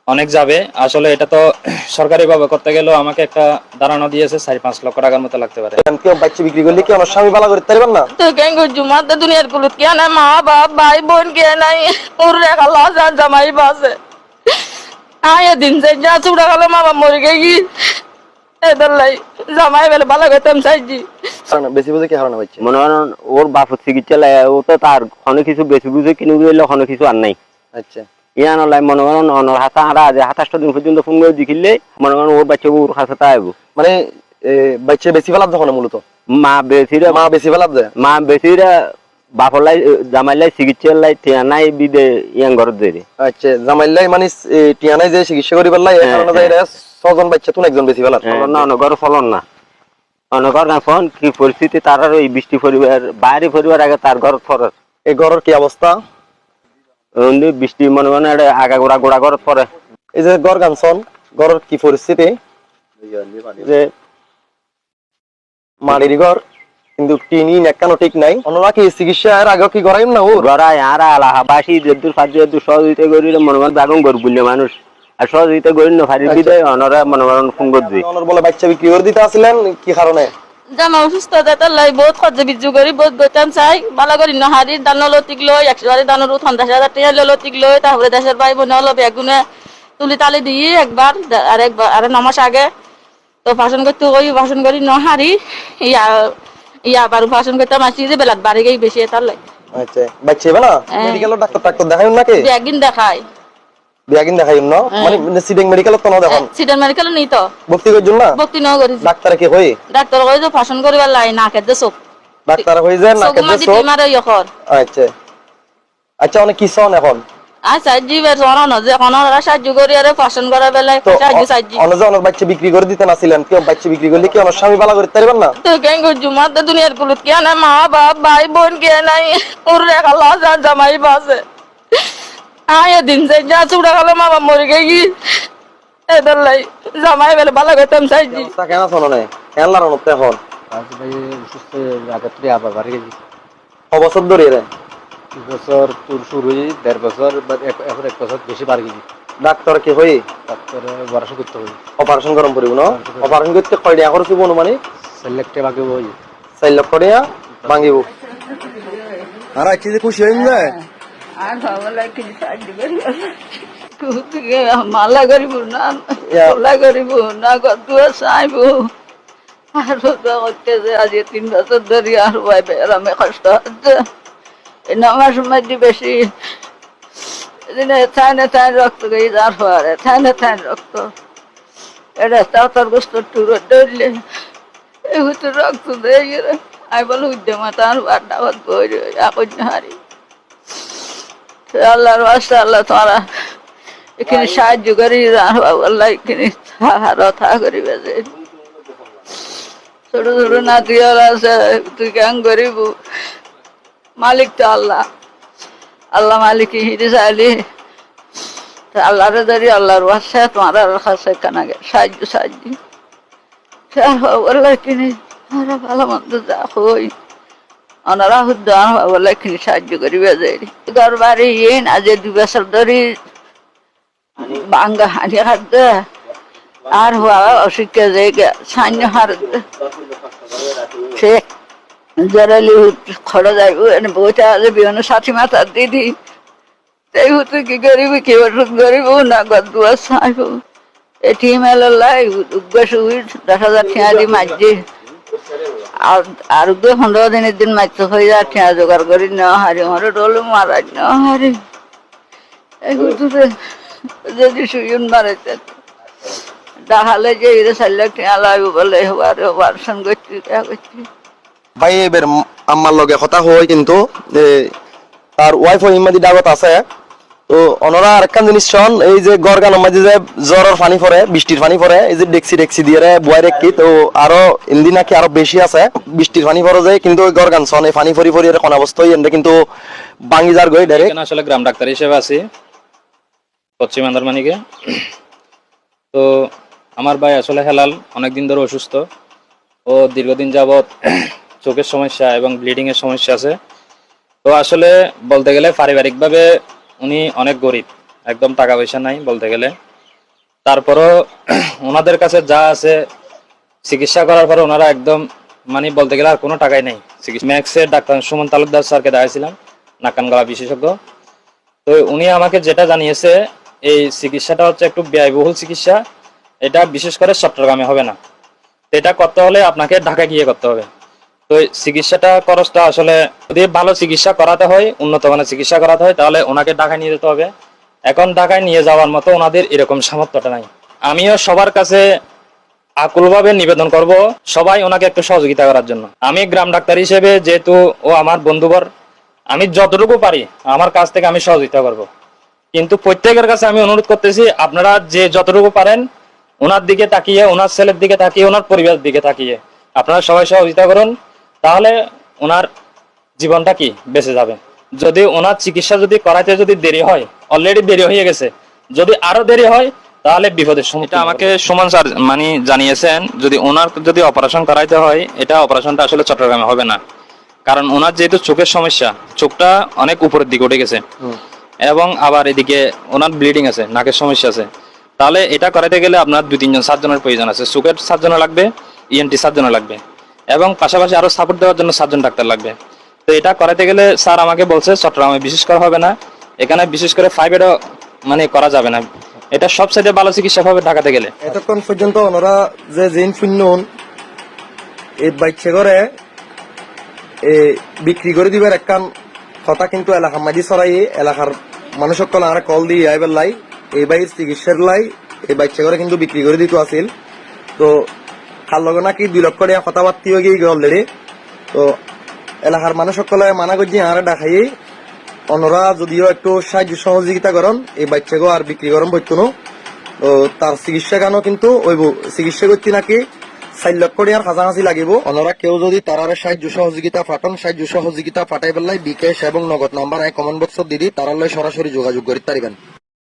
অনেক যাবে। আসলে এটা তো সরকারি ভাবে করতে গেলেও আমাকে একটা ধারণা দিয়েছে 4-5 লক্ষ টাকার মতো লাগতে পারে। কেউ বাচ্চা বিক্রি করলে কি আমার স্বামী ভালো করতে পারবেন না? তো কেন জুমার দুনিয়ার কুলুত কে নাই, মা বাপ ভাই বোন কে নাই, ওর রেখা লস আর জামাই বাসে আয় দিন যে যা চুড়া গেল মা বাপ মরে গেছি এদের লাই জামাই বেলে ভালো করতাম চাইছি। বেশি বুঝে কি হারানো হচ্ছে? মনে করেন ওর বাপের চিকিৎসা লাই ও তো তার অনেক কিছু বেশি বুঝে কিনে গেলে অনেক কিছু আর নাই। আচ্ছা ইয়ান লাই মনে করেন অনর হাতা আর আজ 27টা দিন পর্যন্ত ফোন করে দেখিলে মনে করেন ওর বাচ্চা ওর কাছে আইব। মানে বাচ্চা বেশি ফেলাপ যখন মূলত মা বেশি ফেলাপ দেয়। মা বেশিরা বাপর লাই জামাই লাই চিকিৎসা লাই ঠিয়া নাই বিদে ইয়াং ঘরত দেয়। আচ্ছা জামাইলাই মানে টিয়ানাই যে চিকিৎসা করি পারলাই এই কারণে যাই 6জন বাচ্চা তুন একজন বেশি ফেলাপ না অনগর ফলন না অনগর না ফোন কি পরিস্থিতি তার আর ওই বৃষ্টি পরিবার বাইরে পরিবার আগে তার ঘর ফরে এই ঘরের কি অবস্থা? বৃষ্টি মনে করেন আগা গোড়া গোড়া ঘর পরে। এই যে ঘর গানছন ঘরের কি পরিস্থিতি? যে মাটির ঘর কিন্তু টিনি নেকানো ঠিক নাই। অন্যরা কি চিকিৎসার আগে কি করাইম না ওর গড়াই আর আলাহাবাসী যেদুর ফাঁসি সহযোগিতা করিলে মনে করেন বেগম গর বুঝলে মানুষ আর সহযোগিতা করিল না ফাঁসি দিতে অনরা মনে করেন ফোন করছি। অনর বলে বাচ্চা বিক্রি করে দিতে আসলেন কি কারণে? জামা অসুস্থ তার লাই বহুত খরচ বিজু করি বহুত বেতন চাই ভালো করি নহারি দান লতিক লই 100 দানের 50,000 টাকা লতিক লই তারপরে দেশের ভাই বোন হলো বেগুনে তুলি তালি দিয়ে একবার আর 9 মাস আগে তো ভাষণ করতে ওই ভাষণ করি নহারি ইয়া আবার ভাষণ করতে মাসি যে বেলাত বাড়ি গই বেশি তার লাই। আচ্ছা বাচ্চা হবে না মেডিকেল ডাক্তার দেখাইন নাকি? একদিন দেখাই বিয়াগিন দেখাইন না মানে সিডিং মেডিকেল তো না দেখান সিডার মেডিকেল নেই তো ভর্তি করছেন না? ভক্তি ন করি ডাক্তার কি হই ডাক্তার কই তো ভাষণ করিবার লাই না কেদে চোখ ডাক্তার হই যায় না কেদে মাটি সব। মারে ইয়খর আচ্ছা আচ্ছা অনেক কি সন এখন? আচ্ছা জীবের সরান যে কোন সাহায্য করি আরে ভাষণ করা বেলায় তো সাহায্য অনজন বাচ্চা বিক্রি করে দিতে নাছিলেন কেউ বাচ্চা বিক্রি করলে কি আমার স্বামী ভালো করতে পারবেন না? তো কেন জুমার দুনিয়ার কুলুত কে নাই, মা বাপ ভাই বোন কে নাই, ওর রেখা লস আর জামাই বাসে আয় দিন যে যা চুড়া গেল মা বাপ মরে গেছি এদের লাই জামাই বেলে ভালো করতাম চাইছি। অবস্থা কেন শোনো নাই কেন লাগানো এখন আজ ভাই সুস্থ রাগাত্রি আবার বাড়ি গেছি অবসর ধরে রে 2 বছর তোর শুরু হয়ে 1.5 বছর এখন 1 বছর বেশি বাড়ি গেছি। ডাক্তার কি হই ডাক্তার পরামর্শ করতে হবে অপারেশন গরম পড়িব না? অপারেশন করতে কয় টাকা খরচ হইব অনুমানিক? 4 লাখ টাকা বাকি হই 4 লক্ষ টাকা ভাঙিব। আর আজকে যে খুশি হইম যায় আর ভাবলা কি সাহায্য করি কুতুকে মালা করিব না মালা করিব না কত চাইব আর তো হচ্ছে যে আজ 3 বছর ধরে আর ভাই বেরামে কষ্ট হচ্ছে এই নামার সময় বেশি থানে রক্ত গই যার পরে থানে রক্ত এটা তার গোস্ত টুরো ডরলে এগুলো রক্ত দিয়ে গেলে আমি বলো উদ্যমা তার বাড্ডাবাদ বই এখন হারি আল্লাহর বাস্তা আল্লাহ তোমারা এখানে সাহায্য করি আল্লাহ এখানে রথা করিবে যে ছোট ছোট নাতি আছে তুই কেন করিব মালিক তো আল্লাহ আল্লাহ মালিক হিরে চাইলি আল্লাহরে ধরি আল্লাহর বাসা তোমার কাছে কানাগে সাহায্য আল্লাহ কিনে ভালো মন্দ যা হই ওনারা হুদ্দান বলে কিনে সাহায্য করিবে যে ঘর বাড়ি ইন আজ 2 বছর ধরে বাঙ্গা হানি খাদ্য আর হওয়া অশিক্ষা জায়গা সান্য হার সে জরালি খড় যাইব বইটা আছে বিভিন্ন সাথী মাথা দিদি তাই হতো কি করিব কি ওষুধ করিব না গদুয়া চাইব এটি মেলাই উদ্বাস 10,000 টাকা দিয়ে মাঝে আর 15 দিনের দিন মারতে হয়ে যায় টাকা জোগাড় করি না হারি আমার ডোল মারা না হারি এই হুতুরে যদি সুজন মারাইতে তাহলে যে 4 লাখ টাকা লাগবে বলে অপারেশন করছি ভাই এবার আমার লগে কথা হয় কিন্তু তার ওয়াইফ ইমাদি ডাগত আছে তো অনরা আরেকখান জিনিস শোন এই যে গরগান মাঝে যে জ্বরের পানি পড়ে বৃষ্টির পানি পড়ে এই যে ডেক্সি দিয়ে বয় রেখি তো আরো ইন্দি নাকি আরো বেশি আছে বৃষ্টির পানি পড়ে যায় কিন্তু ওই গরগান শোন এই পানি পরি কোন অবস্থায় এন্ড কিন্তু ভাঙি যার গই ডাইরেক্ট। আসলে গ্রাম ডাক্তার হিসেবে আছি পশ্চিম আন্দারমানিকে। তো আমার ভাই আসলে হেলাল অনেকদিন ধরে অসুস্থ ও দীর্ঘদিন যাবৎ চোখের সমস্যা এবং ব্লিডিং এর সমস্যা আছে। তো আসলে বলতে গেলে পারিবারিকভাবে উনি অনেক গরিব, একদম টাকা পয়সা নাই বলতে গেলে। তারপরও ওনাদের কাছে যা আছে চিকিৎসা করার পরে ওনারা একদম মানে বলতে গেলে আর কোনো টাকাই নেই। ম্যাক্সের ডাক্তার সুমন তালুকদার স্যারকে দেখাইছিলাম, নাক কান গলা বিশেষজ্ঞ। তো উনি আমাকে যেটা জানিয়েছে, এই চিকিৎসাটা হচ্ছে একটু ব্যয়বহুল চিকিৎসা, এটা বিশেষ করে চট্টগ্রামে হবে না, এটা করতে হলে আপনাকে ঢাকা গিয়ে করতে হবে। তো এই চিকিৎসাটা খরচটা আসলে যদি ভালো চিকিৎসা করাতে হয়, উন্নত মানের চিকিৎসা করাতে হয়, তাহলে ওনাকে ঢাকায় নিয়ে যেতে হবে। এখন ঢাকায় নিয়ে যাওয়ার মতো ওনাদের এরকম সামর্থ্যটা নাই। আমিও সবার কাছে আকুলভাবে নিবেদন করব সবাই ওনাকে একটু সহযোগিতা করার জন্য। আমি গ্রাম ডাক্তার হিসেবে, যেহেতু ও আমার বন্ধুবর, আমি যতটুকু পারি আমার কাছ থেকে আমি সহযোগিতা করব। কিন্তু প্রত্যেকের কাছে আমি অনুরোধ করতেছি, আপনারা যে যতটুকু পারেন ওনার দিকে তাকিয়ে, ওনার ছেলের দিকে তাকিয়ে, ওনার পরিবারের দিকে তাকিয়ে আপনারা সবাই সহযোগিতা করুন, তাহলে ওনার জীবনটা কি বেঁচে যাবে। যদি ওনার চিকিৎসা যদি করাইতে যদি দেরি হয়, অলরেডি দেরি হয়ে গেছে, যদি আরো দেরি হয় তাহলে বিপদের সম্মুখীন। এটা আমাকে সুমন স্যার মানে জানিয়েছেন, যদি ওনার যদি অপারেশন করাইতে হয়, এটা অপারেশনটা আসলে চট্টগ্রামে হবে না, কারণ ওনার যেহেতু চোখের সমস্যা, চোখটা অনেক উপরের দিকে উঠে গেছে, এবং আবার এদিকে ওনার ব্লিডিং আছে, নাকের সমস্যা আছে। তাহলে এটা করাইতে গেলে আপনার 2-3 জন সার্জনের প্রয়োজন আছে। চোখের সার্জনও লাগবে, ইএনটি সার্জনও লাগবে, এবং পাশাপাশি আরো সাপোর্ট দেওয়ার জন্য 7 জন ডাক্তার লাগবে। তো এটা করাইতে গেলে স্যার আমাকে বলছে চট্টগ্রামে বিশেষ করে হবে না, এখানে বিশেষ করে 5 মানে করা যাবে না, এটা সব সাইডে ভালো চিকিৎসা হবে ঢাকাতে গেলে। এতক্ষণ পর্যন্ত ওনারা যে জিন শূন্য এই বাচ্চা করে বিক্রি করে দিবার একখান কথা কিন্তু এলাকার মাঝি ছড়াই, এলাকার মানুষ সকল আর কল দিয়ে আইবার লাই এই বাইর চিকিৎসার লাই এই বাচ্চা করে কিন্তু বিক্রি করে দিত আসিল। তো খার লগে নাকি 2 লক্ষ টাকা কথাবার্তি হয়ে গিয়ে অলরেডি। তো এলাকার মানুষ সকলে মানা করছি আর দেখাই অনরা যদিও একটু সাহায্য সহযোগিতা করেন এই বাচ্চাকে আর বিক্রি করেন বইতো। তো তার চিকিৎসা কেন কিন্তু ওই চিকিৎসা করতে নাকি 4 লক্ষ টাকার কাছাকাছি লাগিব। ওনারা কেউ যদি তারার সাহায্য সহযোগিতা পাঠান, সাহায্য সহযোগিতা পাঠাই পেলাই বিকাশ এবং নগদ নাম্বার কমেন্ট বক্সত দিদি তারালে সরাসরি যোগাযোগ করি পারিবেন।